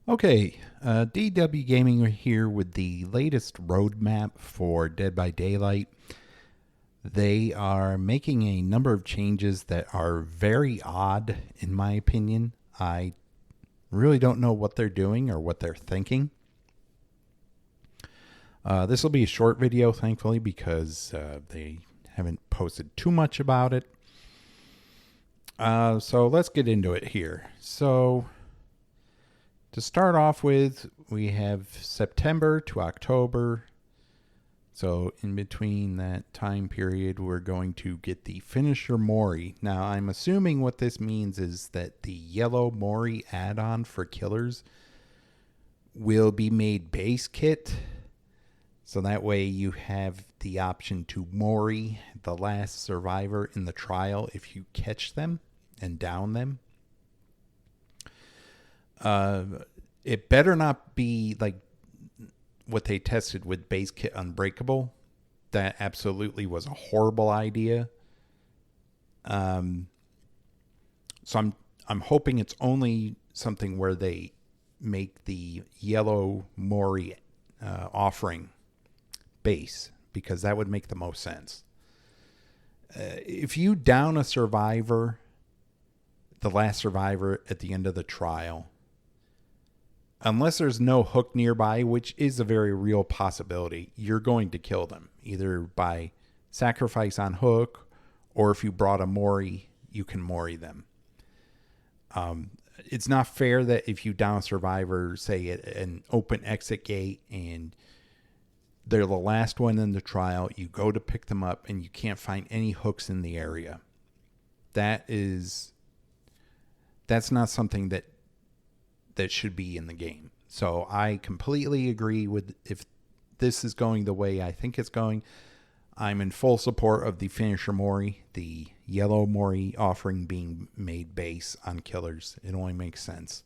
Okay, DW Gaming here with the latest roadmap for Dead by Daylight. They are making a number of changes that are very odd, in my opinion. I really don't know what they're doing or what they're thinking. This will be a short video, thankfully, because they haven't posted too much about it. So let's get into it here. So to start off with, we have September to October. So in between that time period, we're going to get the finisher Mory. Now, I'm assuming what this means is that the yellow Mory add-on for killers will be made base kit. So that way you have the option to Mory the last survivor in the trial if you catch them and down them. It better not be like what they tested with base kit Unbreakable. That absolutely was a horrible idea. So I'm hoping it's only something where they make the yellow Mory offering base, because that would make the most sense. If you down a survivor, the last survivor at the end of the trial, unless there's no hook nearby, which is a very real possibility, you're going to kill them, either by sacrifice on hook, or if you brought a Mory, you can Mory them. It's not fair that if you down a survivor, say at an open exit gate, and they're the last one in the trial, you go to pick them up and you can't find any hooks in the area. That's not something that should be in the game. So I completely agree with, if this is going the way I think it's going, I'm in full support of the finisher Mory, the yellow Mory offering being made base on killers. It only makes sense.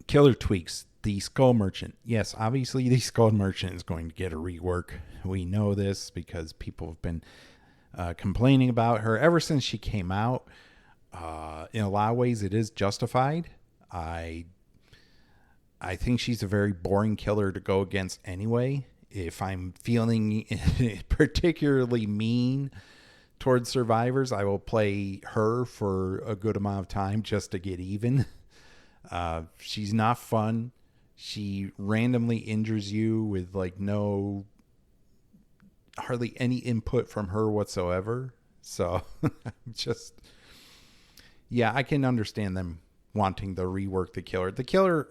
Killer tweaks. The Skull Merchant. Yes, obviously the Skull Merchant is going to get a rework. We know this because people have been complaining about her ever since she came out. In a lot of ways, it is justified. I think she's a very boring killer to go against anyway. If I'm feeling particularly mean towards survivors, I will play her for a good amount of time just to get even. She's not fun. She randomly injures you with hardly any input from her whatsoever. So yeah, I can understand them wanting to rework the killer. The killer,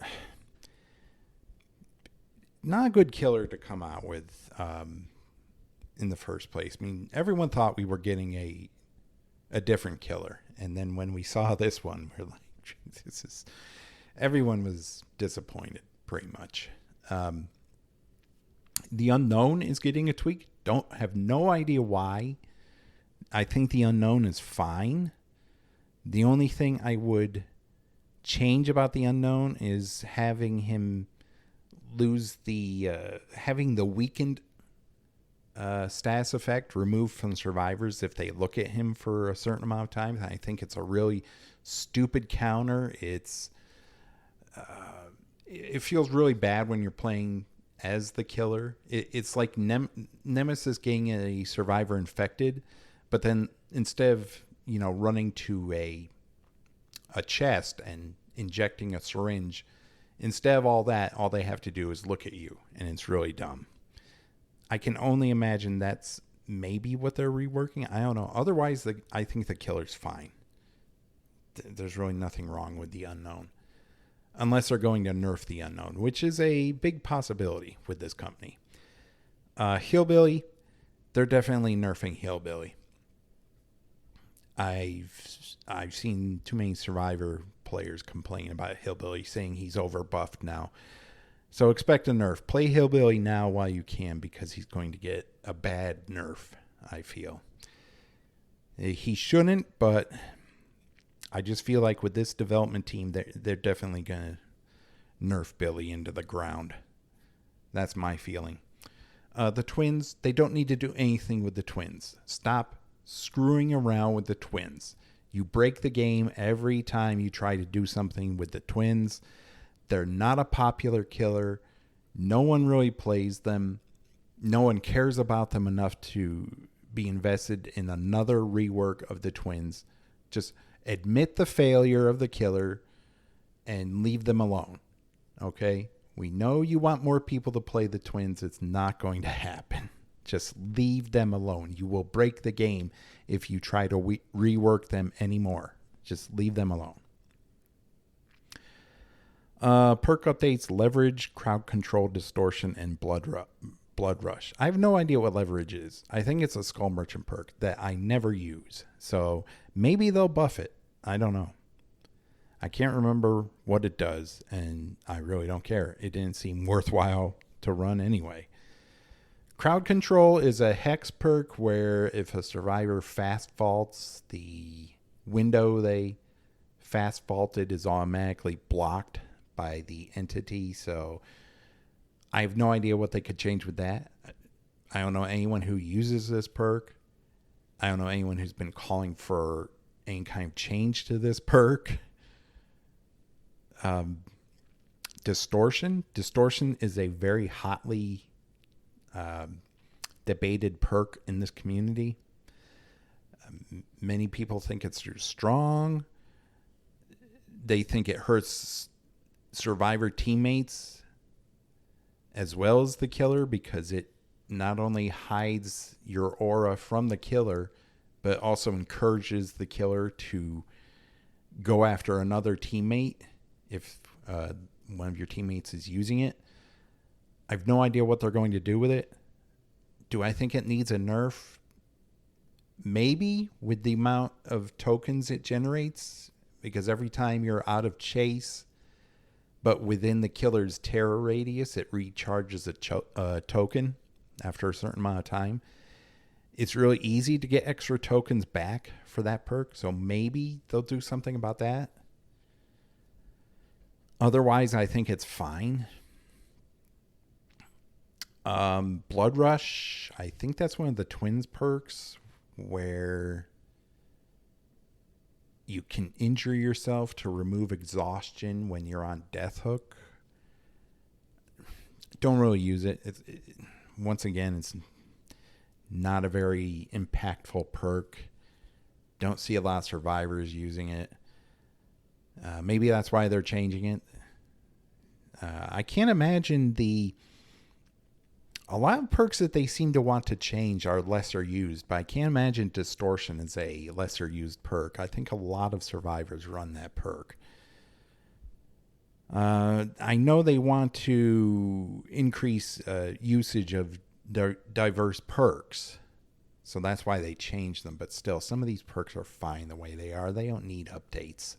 not a good killer to come out with in the first place. I mean, everyone thought we were getting a different killer. And then when we saw this one, we're like, everyone was disappointed. Pretty much. The Unknown is getting a tweak. Have no idea why. I think the Unknown is fine. The only thing I would change about the Unknown is having him lose having the weakened status effect removed from survivors if they look at him for a certain amount of time. I think it's a really stupid counter. It feels really bad when you're playing as the killer. It's like Nemesis getting a survivor infected, but then instead of running to a chest and injecting a syringe, instead of all that, all they have to do is look at you, and it's really dumb. I can only imagine that's maybe what they're reworking. I don't know. Otherwise, I think the killer's fine. There's really nothing wrong with the Unknown. Unless they're going to nerf the Unknown, which is a big possibility with this company. Hillbilly, they're definitely nerfing Hillbilly. I've seen too many Survivor players complain about Hillbilly, saying he's over buffed now. So expect a nerf. Play Hillbilly now while you can, because he's going to get a bad nerf, I feel. He shouldn't, but I just feel like with this development team, they're definitely going to nerf Billy into the ground. That's my feeling. The twins, they don't need to do anything with the twins. Stop screwing around with the twins. You break the game every time you try to do something with the twins. They're not a popular killer. No one really plays them. No one cares about them enough to be invested in another rework of the twins. Just admit the failure of the killer and leave them alone. Okay? We know you want more people to play the twins. It's not going to happen. Just leave them alone. You will break the game if you try to rework them anymore. Just leave them alone. Perk updates: leverage, crowd control, distortion, and blood rush. I have no idea what leverage is. I think it's a skull merchant perk that I never use. So maybe they'll buff it. I don't know. I can't remember what it does, and I really don't care. It didn't seem worthwhile to run anyway. Crowd control is a hex perk where if a survivor fast faults, the window they fast faulted is automatically blocked by the entity. So I have no idea what they could change with that. I don't know anyone who uses this perk. I don't know anyone who's been calling for any kind of change to this perk. Distortion is a very hotly debated perk in this community. Many people think it's too strong. They think it hurts survivor teammates as well as the killer because it not only hides your aura from the killer, but also encourages the killer to go after another teammate if one of your teammates is using it. I have no idea what they're going to do with it. Do I think it needs a nerf? Maybe, with the amount of tokens it generates, because every time you're out of chase, but within the killer's terror radius, it recharges a token after a certain amount of time. It's really easy to get extra tokens back for that perk, so maybe they'll do something about that. Otherwise, I think it's fine. Blood Rush, I think that's one of the twins perks where you can injure yourself to remove exhaustion when you're on death hook. Don't really use it. Once again, it's not a very impactful perk. Don't see a lot of survivors using it. Maybe that's why they're changing it. I can't imagine a lot of perks that they seem to want to change are lesser used, but I can't imagine distortion is a lesser used perk. I think a lot of survivors run that perk. I know they want to increase usage of diverse perks, so that's why they changed them. But still, some of these perks are fine the way they are. They don't need updates.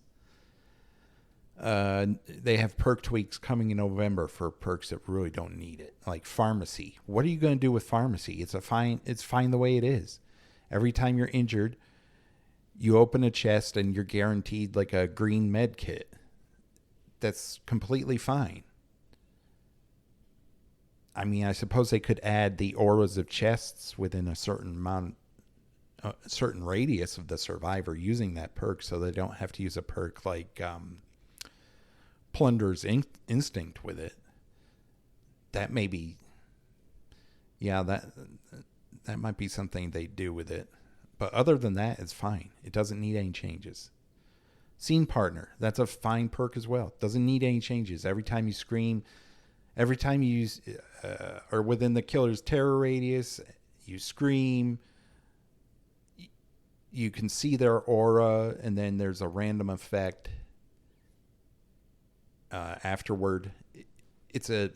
They have perk tweaks coming in November for perks that really don't need it, like pharmacy. What are you going to do with pharmacy? It's fine the way it is. Every time you're injured, you open a chest and you're guaranteed like a green med kit. That's completely fine. I mean, I suppose they could add the auras of chests within a certain amount, a certain radius of the survivor using that perk, so they don't have to use a perk like Plunder's Instinct with it. That may be, yeah, that might be something they do with it. But other than that, it's fine. It doesn't need any changes. Scene Partner, that's a fine perk as well. Doesn't need any changes. Every time you scream, every time you use, or within the killer's terror radius, you scream, you can see their aura, and then there's a random effect afterward. It's a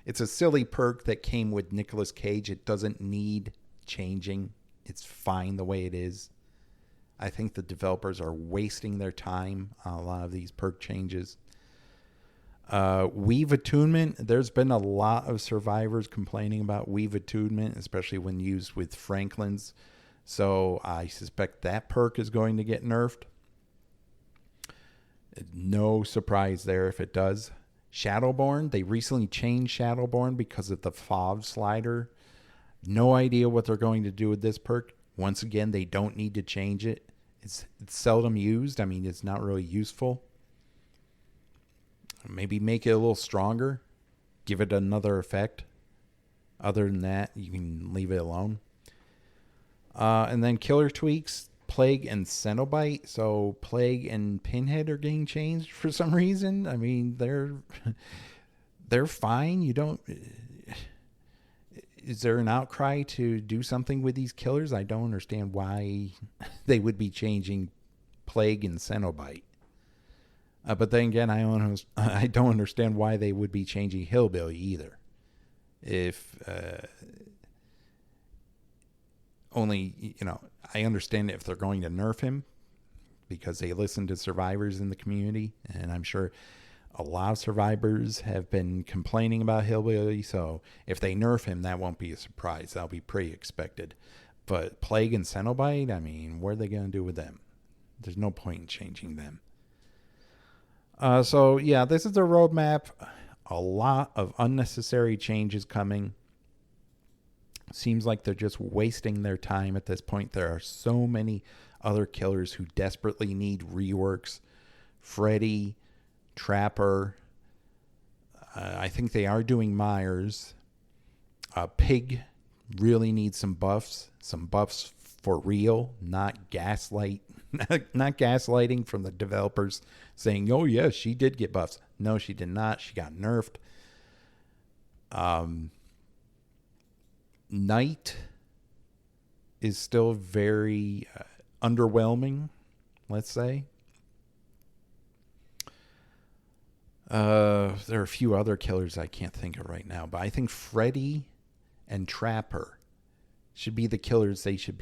silly perk that came with Nicolas Cage. It doesn't need changing. It's fine the way it is. I think the developers are wasting their time on a lot of these perk changes. Weave Attunement. There's been a lot of survivors complaining about Weave Attunement, especially when used with Franklin's. So I suspect that perk is going to get nerfed. No surprise there if it does. Shadowborn. They recently changed Shadowborn because of the FOV slider. No idea what they're going to do with this perk. Once again, they don't need to change it. It's seldom used. I mean, it's not really useful. Maybe make it a little stronger. Give it another effect. Other than that, you can leave it alone. And then killer tweaks, Plague and Cenobite. So Plague and Pinhead are getting changed for some reason. I mean, they're fine. You don't... Is there an outcry to do something with these killers? I don't understand why they would be changing Plague and Cenobite. But then again, I don't understand why they would be changing Hillbilly either. If only, I understand if they're going to nerf him because they listen to survivors in the community, and I'm sure a lot of survivors have been complaining about Hillbilly, so if they nerf him, that won't be a surprise. That'll be pretty expected. But Plague and Cenobite, I mean, what are they going to do with them? There's no point in changing them. So, yeah, this is the roadmap. A lot of unnecessary changes coming. Seems like they're just wasting their time at this point. There are so many other killers who desperately need reworks. Freddy, Trapper. I think they are doing Myers. Pig really needs some buffs. Some buffs for real, not gaslight. Not gaslighting from the developers saying, oh, yes, she did get buffs. No, she did not. She got nerfed. Night is still very underwhelming, let's say. There are a few other killers I can't think of right now, but I think Freddy and Trapper should be the killers they should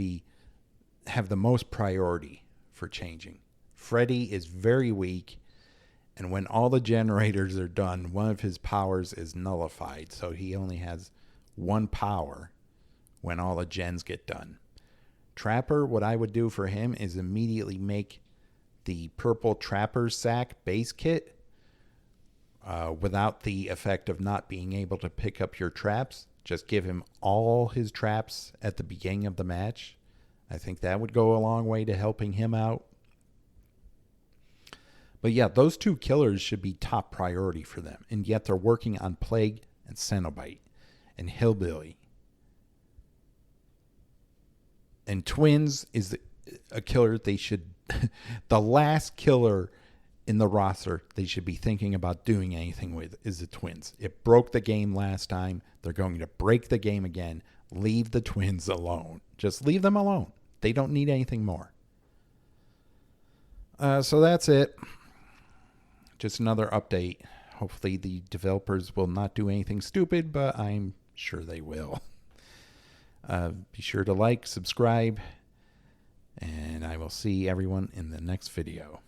have the most priority for changing. Freddy is very weak, and when all the generators are done, one of his powers is nullified, so he only has one power when all the gens get done. Trapper, what I would do for him is immediately make the purple Trapper sack base kit without the effect of not being able to pick up your traps. Just give him all his traps at the beginning of the match. I think that would go a long way to helping him out. But yeah, those two killers should be top priority for them. And yet they're working on Plague and Cenobite and Hillbilly. And Twins is a killer they should... the last killer in the roster they should be thinking about doing anything with is the Twins. It broke the game last time. They're going to break the game again. Leave the Twins alone. Just leave them alone. They don't need anything more. So that's it. Just another update. Hopefully the developers will not do anything stupid, but I'm sure they will. Be sure to like, subscribe, and I will see everyone in the next video.